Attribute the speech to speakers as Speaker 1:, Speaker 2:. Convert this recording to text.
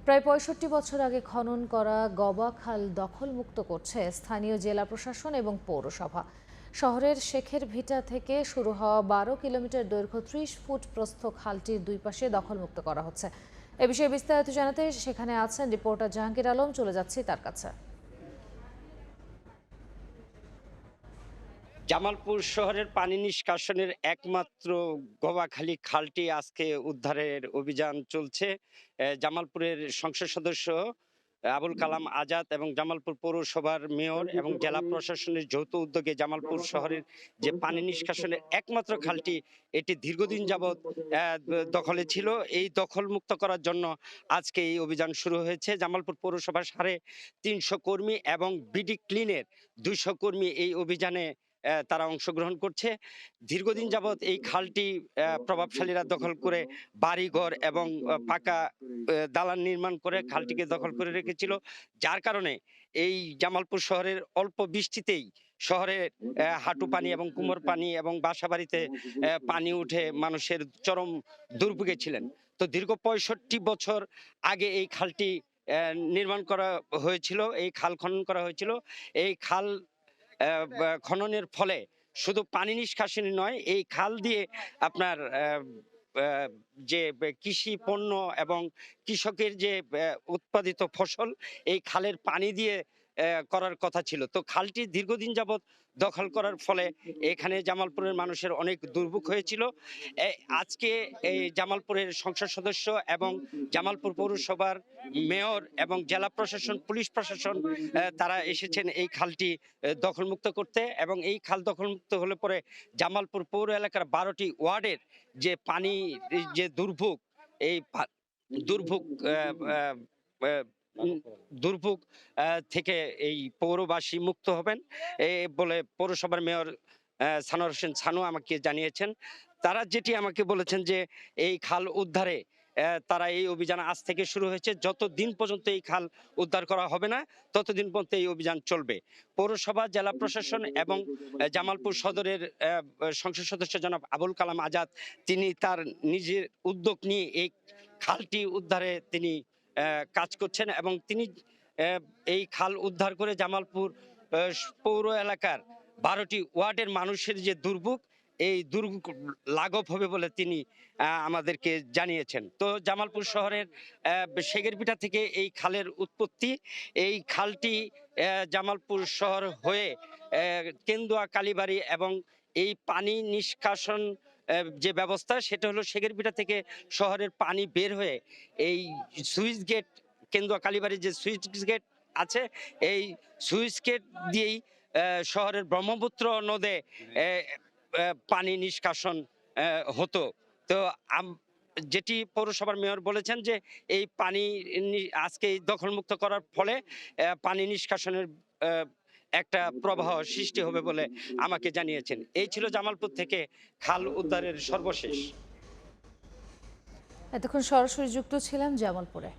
Speaker 1: প্রায় ৬৫ বছর আগে খনন করা গবা খাল দখলমুক্ত করছে স্থানীয় জেলা প্রশাসন এবং পৌরসভা। শহরের শেখের ভিটা থেকে শুরু হওয়া ১২ কিলোমিটার দৈর্ঘ্য ৩০ ফুট প্রস্থ খালটির দুই পাশে দখলমুক্ত করা হচ্ছে। এ বিষয়ে বিস্তারিত জানাতে সেখানে আছেন রিপোর্টার জাহাঙ্গীর আলম। চলে যাচ্ছি তার কাছে।
Speaker 2: জামালপুর শহরের পানি নিষ্কাশনের একমাত্র গবাখালি খালটি আজকে উদ্ধারের অভিযান চলছে। জামালপুরের সংসদ সদস্য আবুল কালাম আজাদ এবং জামালপুর পৌরসভার মেয়র এবং জেলা প্রশাসনের যৌথ উদ্যোগে জামালপুর শহরের যে পানি নিষ্কাশনের একমাত্র খালটি, এটি দীর্ঘদিন যাবৎ দখলে ছিল। এই দখল মুক্ত করার জন্য আজকে এই অভিযান শুরু হয়েছে। জামালপুর পৌরসভার ৩৫০ কর্মী এবং বিডি ক্লিনের ২০০ কর্মী এই অভিযানে তারা অংশগ্রহণ করছে। দীর্ঘদিন যাবৎ এই খালটি প্রভাবশালীরা দখল করে বাড়িঘর এবং পাকা দালান নির্মাণ করে খালটিকে দখল করে রেখেছিল, যার কারণে এই জামালপুর শহরের অল্প বৃষ্টিতেই শহরে হাঁটু পানি এবং কুমোর পানি এবং বাসা বাড়িতে পানি উঠে মানুষের চরম দুর্ভোগে ছিলেন। তো দীর্ঘ ৬৫ বছর আগে এই খালটি নির্মাণ করা হয়েছিল, এই খাল খনন করা হয়েছিল। এই খাল খননের ফলে শুধু পানি নিষ্কাশনী নয়, এই খাল দিয়ে আপনার যে কৃষি পণ্য এবং কৃষকের যে উৎপাদিত ফসল এই খালের পানি দিয়ে করার কথা ছিল। তো খালটি দীর্ঘদিন যাবৎ দখল করার ফলে এখানে জামালপুরের মানুষের অনেক দুর্ভোগ হয়েছিল। আজকে এই জামালপুরের সংসদ সদস্য এবং জামালপুর পৌরসভার মেয়র এবং জেলা প্রশাসন, পুলিশ প্রশাসন তারা এসেছেন এই খালটি দখলমুক্ত করতে। এবং এই খাল দখলমুক্ত হলে পরে জামালপুর পৌর এলাকার ১২টি ওয়ার্ডের যে পানি যে দুর্ভোগ, এই দুর্ভোগ দুর্ভোগ থেকে এই পৌরবাসী মুক্ত হবেন বলে পৌরসভার মেয়র সানোয়ার হোসেন সানু আমাকে জানিয়েছেন। তারা যেটি আমাকে বলেছেন যে এই খাল উদ্ধারে তারা এই অভিযান আজ থেকে শুরু হয়েছে। যতদিন পর্যন্ত এই খাল উদ্ধার করা হবে না ততদিন পর্যন্ত এই অভিযান চলবে। পৌরসভা, জেলা প্রশাসন এবং জামালপুর সদরের সংসদ সদস্য জনাব আবুল কালাম আজাদ, তিনি তার নিজের উদ্যোগ নিয়ে এই খালটি উদ্ধারে তিনি কাজ করছেন এবং তিনি এই খাল উদ্ধার করে জামালপুর পৌর এলাকার ১২টি ওয়ার্ডের মানুষের যে দুর্ভোগ, এই দুর্ভোগ লাঘব হবে বলে তিনি আমাদেরকে জানিয়েছেন। তো জামালপুর শহরের শেখেরভিটা থেকে এই খালের উৎপত্তি। এই খালটি জামালপুর শহর হয়ে কেন্দুয়া, কালীবাড়ি এবং এই পানি নিষ্কাশন যে ব্যবস্থা, সেটা হলো শেখেরভিটা থেকে শহরের পানি বের হয়ে এই সুইচ গেট, কেন্দুয়া কালীবাড়ির যে সুইচ গেট আছে, এই সুইচ গেট দিয়েই শহরের ব্রহ্মপুত্র নদে পানি নিষ্কাশন হতো। তো যেটি পৌরসভার মেয়র বলেছেন যে এই পানি আজকে দখলমুক্ত করার ফলে পানি নিষ্কাশনের একটা প্রবাহ সৃষ্টি হবে বলে আমাকে জানিয়েছেন। এই ছিল জামালপুর থেকে খাল উদ্ধারের সর্বশেষ।
Speaker 1: এতক্ষণ সরাসরি যুক্ত ছিলাম জামালপুরে।